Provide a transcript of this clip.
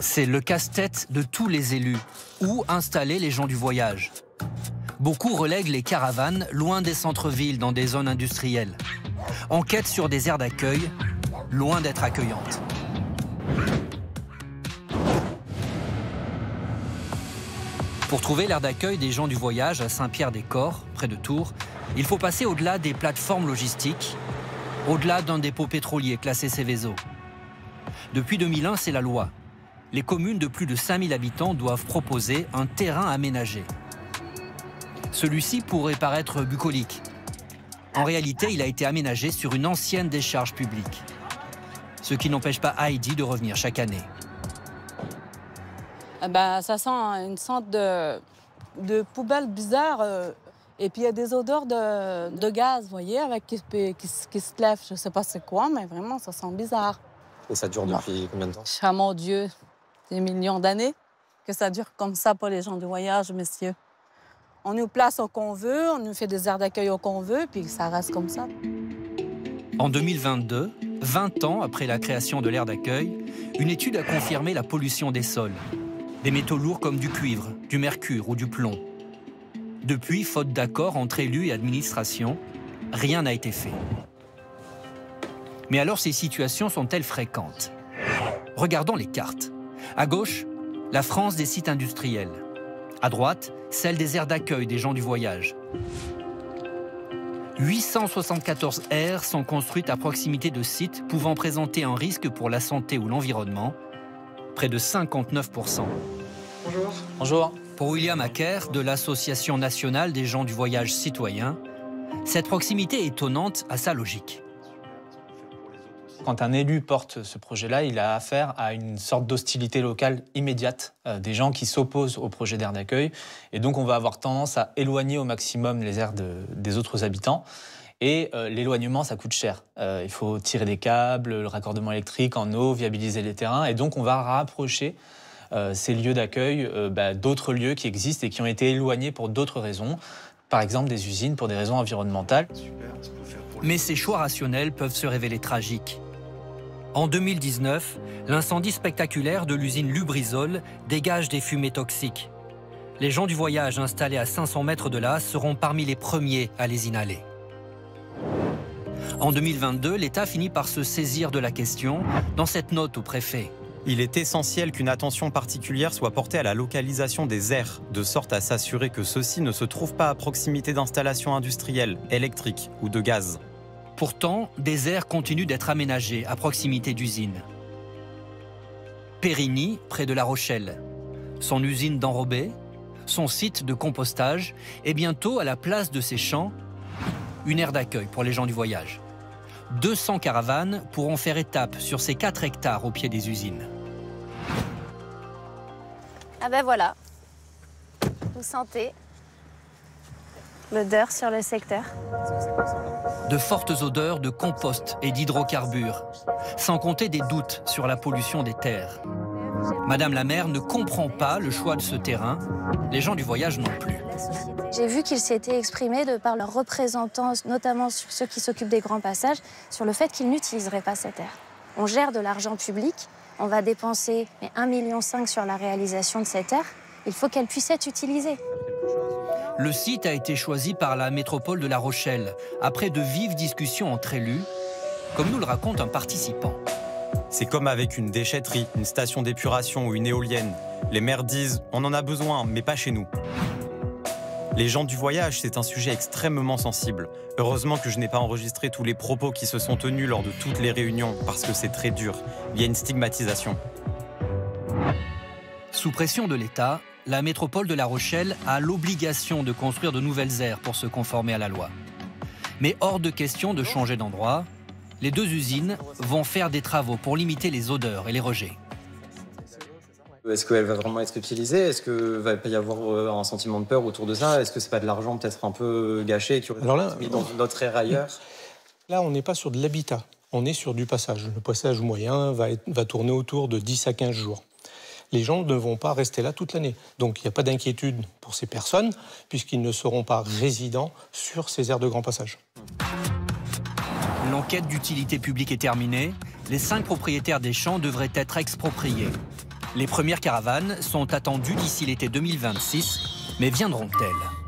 C'est le casse-tête de tous les élus. Où installer les gens du voyage? Beaucoup relèguent les caravanes loin des centres-villes, dans des zones industrielles. Enquête sur des aires d'accueil, loin d'être accueillantes. Pour trouver l'aire d'accueil des gens du voyage à Saint-Pierre-des-Corps, près de Tours, il faut passer au-delà des plateformes logistiques, au-delà d'un dépôt pétrolier classé Seveso. Depuis 2001, c'est la loi. Les communes de plus de 5000 habitants doivent proposer un terrain aménagé. Celui-ci pourrait paraître bucolique. En réalité, il a été aménagé sur une ancienne décharge publique. Ce qui n'empêche pas Heidi de revenir chaque année. Ça sent une sorte de poubelle bizarre. Et puis il y a des odeurs de gaz, vous voyez, qui se lèvent. Je ne sais pas c'est quoi, mais vraiment, ça sent bizarre. Et ça dure depuis combien de temps? Ah mon Dieu, des millions d'années que ça dure comme ça pour les gens du voyage, messieurs. On nous place où qu'on veut, on nous fait des aires d'accueil où qu'on veut, puis ça reste comme ça. En 2022, 20 ans après la création de l'aire d'accueil, une étude a confirmé la pollution des sols. Des métaux lourds comme du cuivre, du mercure ou du plomb. Depuis, faute d'accord entre élus et administration, rien n'a été fait. Mais alors ces situations sont-elles fréquentes? Regardons les cartes. À gauche, la France des sites industriels. À droite, celle des aires d'accueil des gens du voyage. 874 aires sont construites à proximité de sites pouvant présenter un risque pour la santé ou l'environnement, près de 59%. Bonjour. Bonjour. Pour William Acker, de l'Association nationale des gens du voyage citoyen, cette proximité étonnante a sa logique. Quand un élu porte ce projet-là, il a affaire à une sorte d'hostilité locale immédiate, des gens qui s'opposent au projet d'aire d'accueil. Et donc, on va avoir tendance à éloigner au maximum les aires des autres habitants. Et l'éloignement, ça coûte cher. Il faut tirer des câbles, le raccordement électrique en eau, viabiliser les terrains. Et donc, on va rapprocher ces lieux d'accueil d'autres lieux qui existent et qui ont été éloignés pour d'autres raisons. Par exemple, des usines pour des raisons environnementales. Mais ces choix rationnels peuvent se révéler tragiques. En 2019, l'incendie spectaculaire de l'usine Lubrizol dégage des fumées toxiques. Les gens du voyage installés à 500 mètres de là seront parmi les premiers à les inhaler. En 2022, l'État finit par se saisir de la question dans cette note au préfet. Il est essentiel qu'une attention particulière soit portée à la localisation des aires, de sorte à s'assurer que ceux-ci ne se trouvent pas à proximité d'installations industrielles, électriques ou de gaz. Pourtant, des aires continuent d'être aménagées à proximité d'usines. Périgny, près de La Rochelle, son usine d'enrobé, son site de compostage et bientôt, à la place de ces champs, une aire d'accueil pour les gens du voyage. 200 caravanes pourront faire étape sur ces 4 hectares au pied des usines. Ah ben voilà, vous sentez l'odeur sur le secteur. De fortes odeurs de compost et d'hydrocarbures, sans compter des doutes sur la pollution des terres. Madame la maire ne comprend pas le choix de ce terrain, les gens du voyage non plus. J'ai vu qu'ils s'étaient exprimés de par leurs représentants, notamment ceux qui s'occupent des grands passages, sur le fait qu'ils n'utiliseraient pas cette aire. On gère de l'argent public, on va dépenser 1,5 million sur la réalisation de cette aire. Il faut qu'elle puisse être utilisée. Le site a été choisi par la métropole de La Rochelle, après de vives discussions entre élus, comme nous le raconte un participant. C'est comme avec une déchetterie, une station d'épuration ou une éolienne. Les maires disent « on en a besoin, mais pas chez nous ». Les gens du voyage, c'est un sujet extrêmement sensible. Heureusement que je n'ai pas enregistré tous les propos qui se sont tenus lors de toutes les réunions, parce que c'est très dur. Il y a une stigmatisation. Sous pression de l'État, la métropole de La Rochelle a l'obligation de construire de nouvelles aires pour se conformer à la loi. Mais hors de question de changer d'endroit, les 2 usines vont faire des travaux pour limiter les odeurs et les rejets. Est-ce qu'elle va vraiment être utilisée? Est-ce qu'il va pas y avoir un sentiment de peur autour de ça? Est-ce que c'est pas de l'argent peut-être un peu gâché qui aurait été mis dans notre aire ailleurs? Là, on n'est pas sur de l'habitat, on est sur du passage. Le passage moyen va tourner autour de 10 à 15 jours. Les gens ne vont pas rester là toute l'année. Donc il n'y a pas d'inquiétude pour ces personnes, puisqu'ils ne seront pas résidents sur ces aires de grand passage. L'enquête d'utilité publique est terminée. Les 5 propriétaires des champs devraient être expropriés. Les premières caravanes sont attendues d'ici l'été 2026, mais viendront-elles ?